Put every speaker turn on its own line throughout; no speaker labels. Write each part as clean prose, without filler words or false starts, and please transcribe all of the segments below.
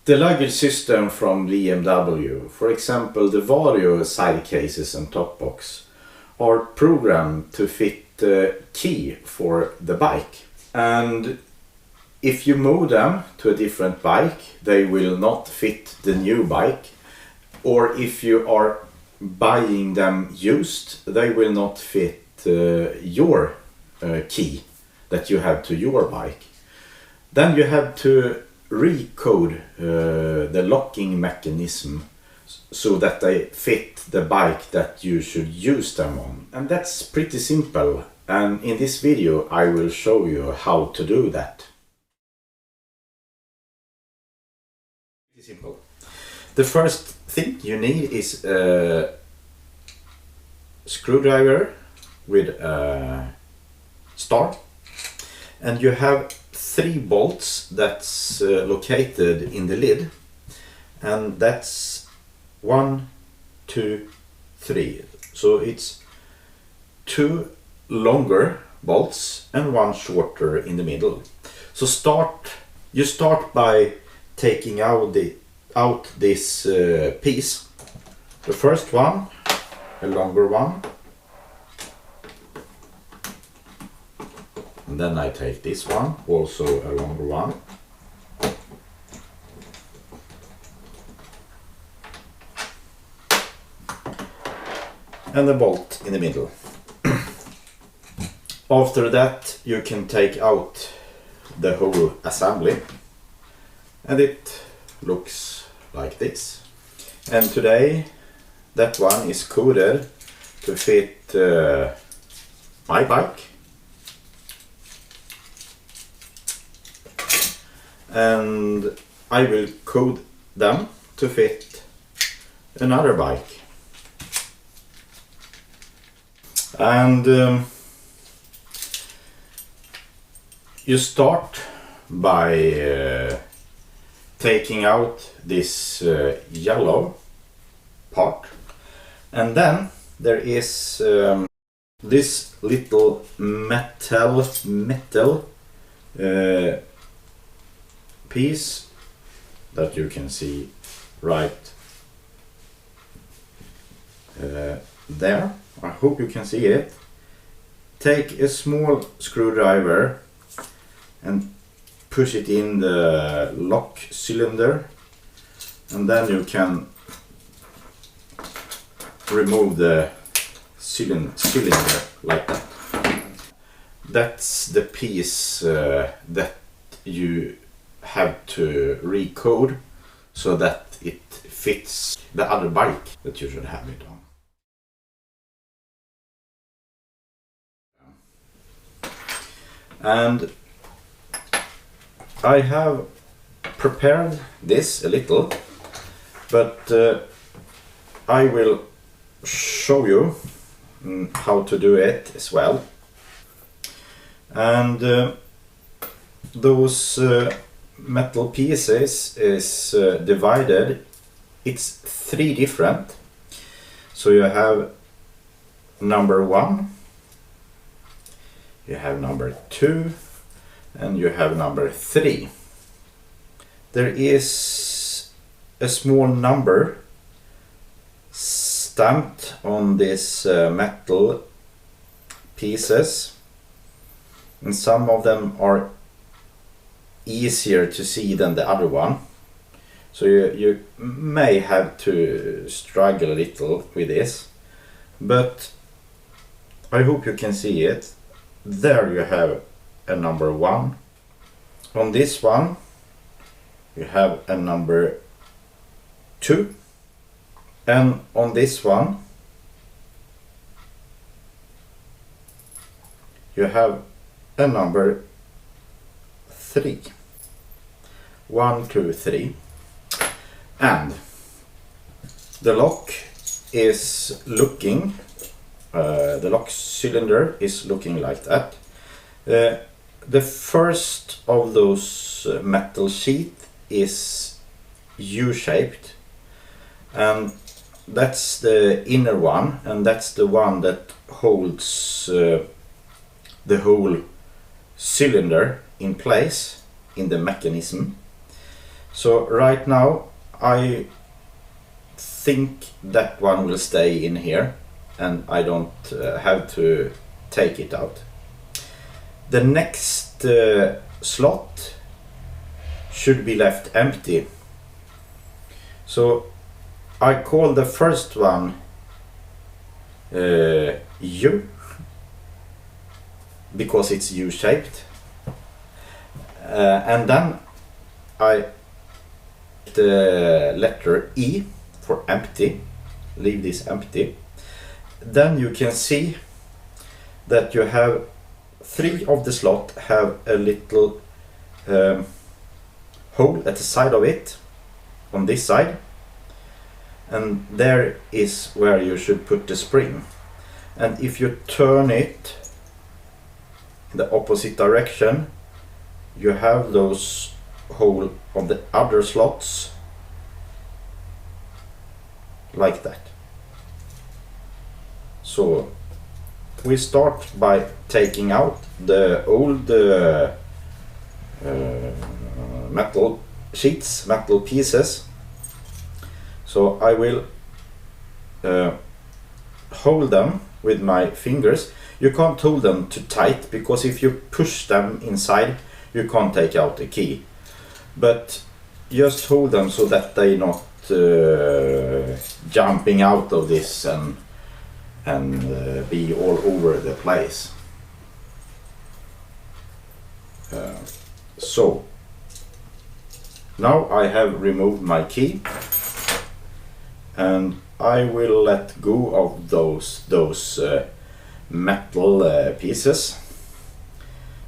The luggage system from BMW, for example the Vario side cases and top box, are programmed to fit the key for the bike. And if you move them to a different bike, they will not fit the new bike. Or if you are buying them used, they will not fit your key that you have to your bike. Then you have to recode the locking mechanism so that they fit the bike that you should use them on. And that's pretty simple, and in this video I will show you how to do that. Pretty simple. The first thing you need is a screwdriver with a star, and you have 3 bolts that's located in the lid, and that's 1, 2, 3. So it's 2 longer bolts and 1 shorter in the middle. So you start by taking out this piece. The first one, a longer one. And then I take this one, also a longer one. And the bolt in the middle. After that you can take out the whole assembly, and it looks like this. And today that one is coded to fit my bike. And I will code them to fit another bike. And you start by taking out this yellow part, and then there is this little metal piece that you can see right there. I hope you can see it. Take a small screwdriver and push it in the lock cylinder, and then you can remove the cylinder like that. That's the piece that you have to recode so that it fits the other bike that you should have it on. And I have prepared this a little, but I will show you how to do it as well. And those metal pieces is divided. It's 3 different. So you have number 1, you have number 2, and you have number 3. There is a small number stamped on these metal pieces, and some of them are easier to see than the other one, so you may have to struggle a little with this, but I hope you can see it. There you have a number 1. On this one you have a number 2, and on this one you have a number 3. 1, 2, 3. And the lock is looking, the lock cylinder is looking like that. The first of those metal sheet is U-shaped, and that's the inner one, and that's the one that holds the whole cylinder in place in the mechanism. So right now I think that one will stay in here and I don't have to take it out. The next slot should be left empty. So I call the first one U, because it's U-shaped, and then I the letter E for empty, leave this empty. Then you can see that you have 3 of the slot have a little hole at the side of it, on this side, and there is where you should put the spring. And if you turn it in the opposite direction, you have those hole on the other slots like that. So we start by taking out the old metal sheets, metal pieces. So I will hold them with my fingers. You can't hold them too tight, because if you push them inside you can't take out the key. But just hold them so that they're not jumping out of this and be all over the place. So now I have removed my key, and I will let go of those metal pieces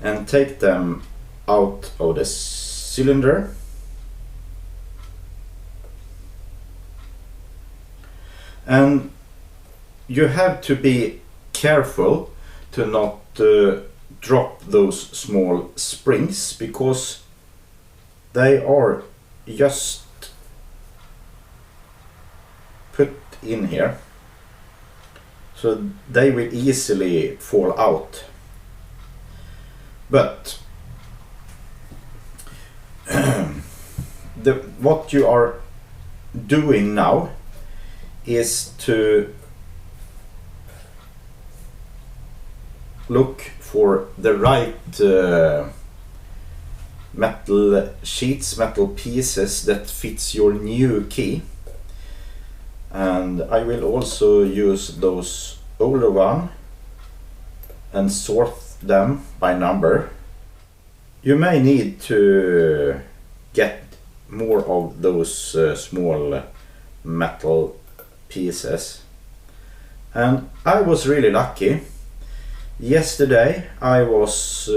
and take them out of the cylinder. And you have to be careful to not drop those small springs, because they are just put in here, so they will easily fall out. But what you are doing now is to look for the right metal sheets, metal pieces that fits your new key. And I will also use those older one and sort them by number. You may need to get more of those small metal pieces. And I was really lucky. Yesterday I was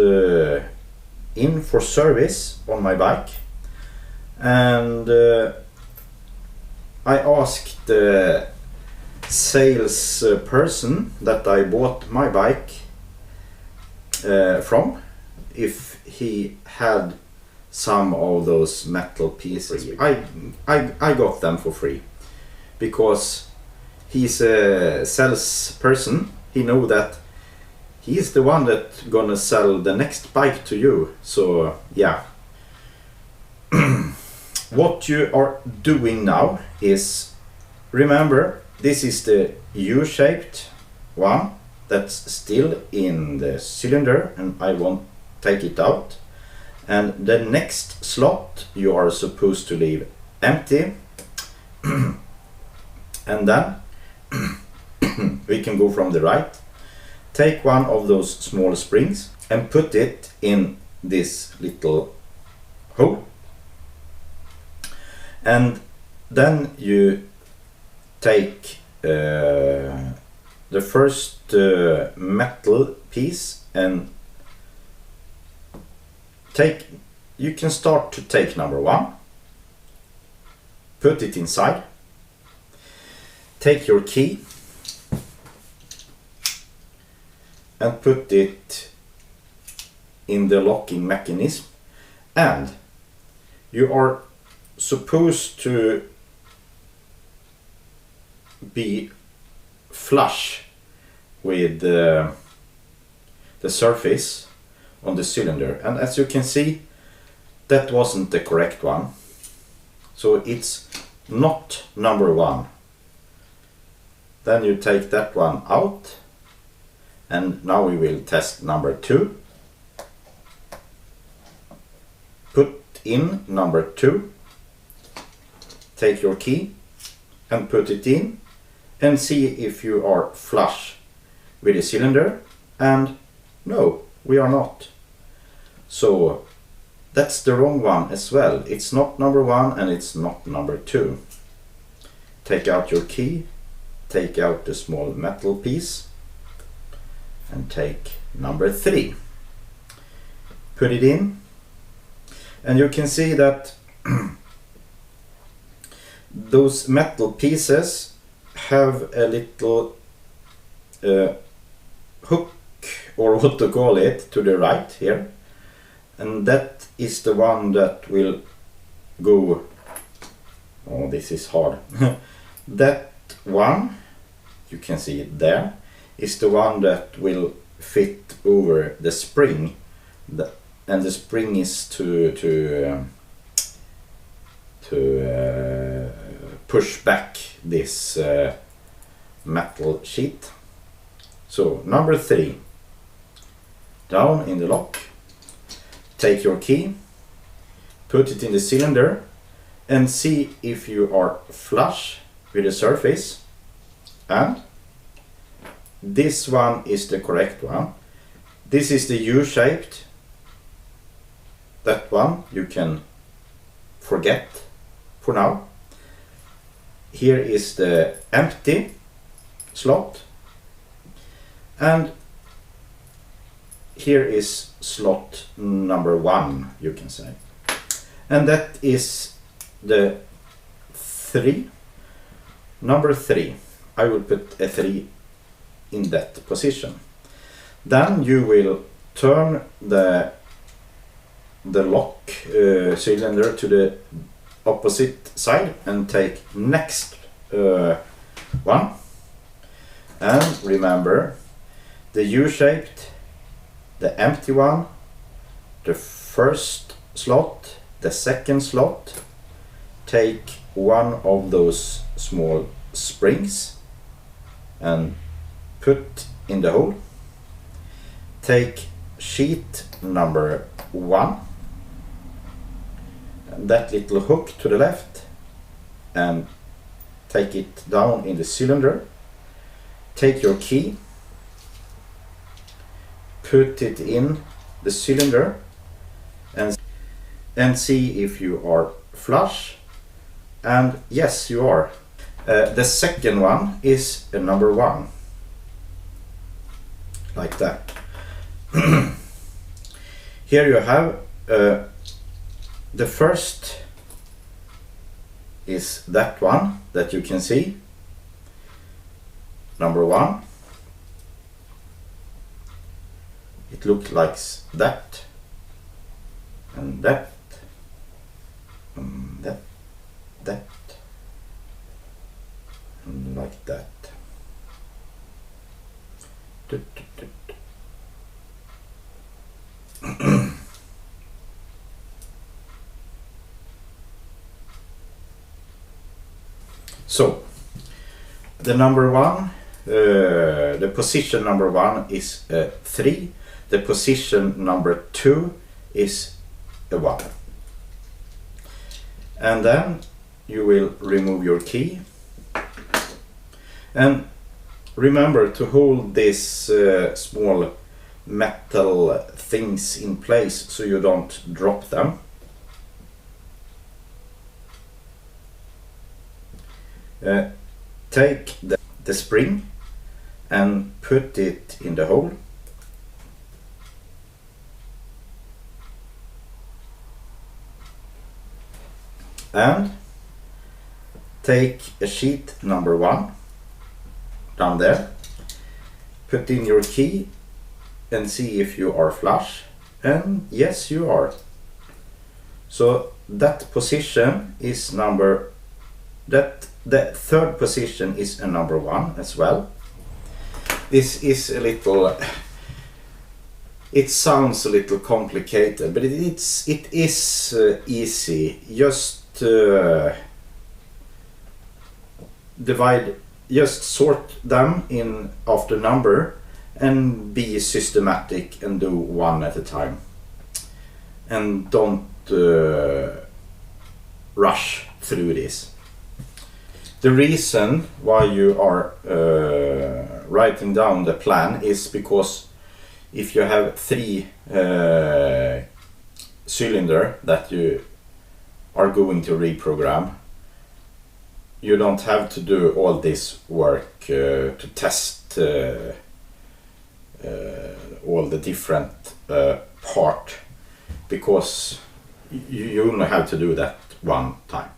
in for service on my bike, and I asked the sales person that I bought my bike from if he had some of those metal pieces. I got them for free, because he's a salesperson. He know that he's the one that gonna sell the next bike to you. So yeah. What you are doing now is, remember, this is the U-shaped one that's still in the cylinder, and I won't take it out. And the next slot you are supposed to leave empty. And then we can go from the right. Take one of those small springs and put it in this little hole. And then you take the first metal piece and you can start to take number 1, put it inside, take your key and put it in the locking mechanism, and you are supposed to be flush with the surface on the cylinder. And as you can see, that wasn't the correct one. So it's not number 1. Then you take that one out, and now we will test number 2. Put in number 2, take your key and put it in, and see if you are flush with the cylinder, and no, we are not. So that's the wrong one as well. It's not number 1 and it's not number 2. Take out your key, take out the small metal piece, and take number 3. Put it in, and you can see that those metal pieces have a little hook, or what to call it, to the right here, and that is the one that will go, oh, this is hard. That one, you can see it there, is the one that will fit over the spring, and the spring is to push back this metal sheet. So number 3, down in the lock, take your key, put it in the cylinder, and see if you are flush with the surface, and this one is the correct one. This is the U-shaped. That one you can forget for now. Here is the empty slot, and here is slot number 1, you can say, and that is the 3, number 3. I will put a 3 in that position. Then you will turn the lock cylinder to the opposite side and take next one, and remember the U-shaped, the empty one, the first slot, the second slot, take one of those small springs and put in the hole. Take sheet number 1, that little hook to the left, and take it down in the cylinder. Take your key, put it in the cylinder, and see if you are flush, and yes, you are. The second one is a number 1, like that. Here you have the first is that one that you can see, number 1. It looks like that, and that, and that, and like that. So the number 1, the position number 1 is 3. The position number 2 is a 1. And then you will remove your key, and remember to hold this small metal things in place so you don't drop them. Take the spring and put it in the hole. And take a sheet number 1 down there, put in your key and see if you are flush, and yes, you are. So that position is the third position is a number 1 as well. This is a little, it sounds a little complicated, but it is easy. Just just sort them in after number and be systematic and do one at a time. And don't rush through this. The reason why you are writing down the plan is because if you have 3 cylinders that you are going to reprogram, you don't have to do all this work to test all the different parts, because you only have to do that one time.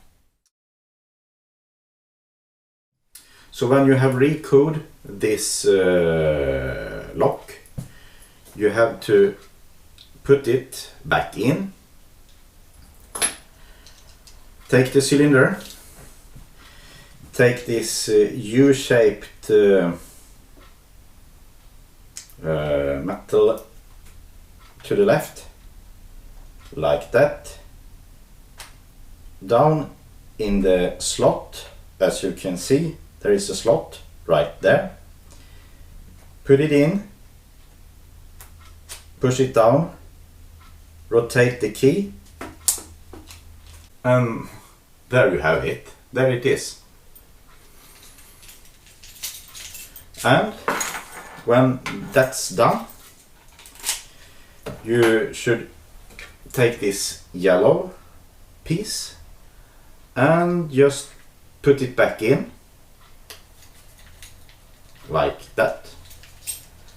So when you have recode this lock, you have to put it back in, take the cylinder, take this U-shaped metal to the left, like that, down in the slot. As you can see, there is a slot right there. Put it in, push it down, rotate the key, and there you have it. There it is. And when that's done, you should take this yellow piece and just put it back in like that,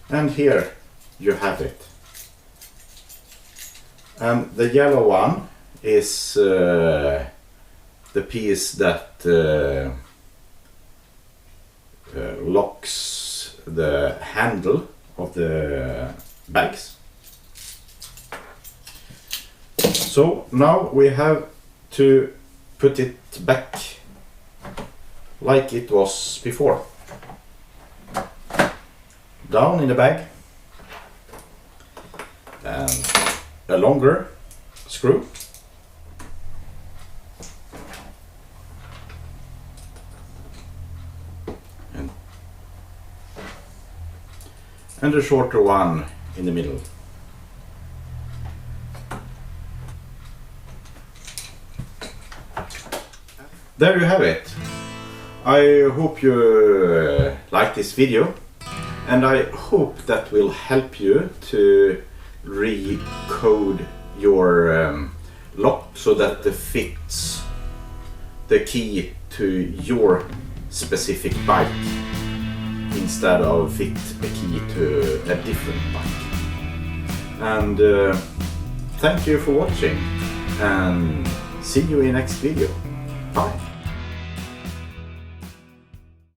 and here you have it. And the yellow one is the piece that locks the handle of the bags. So now we have to put it back like it was before. Down in the bag, and a longer screw, and a shorter one in the middle. There you have it. I hope you like this video, and I hope that will help you to recode your lock so that it fits the key to your specific bike instead of fit a key to a different bike. And thank you for watching, and see you in next video. Bye.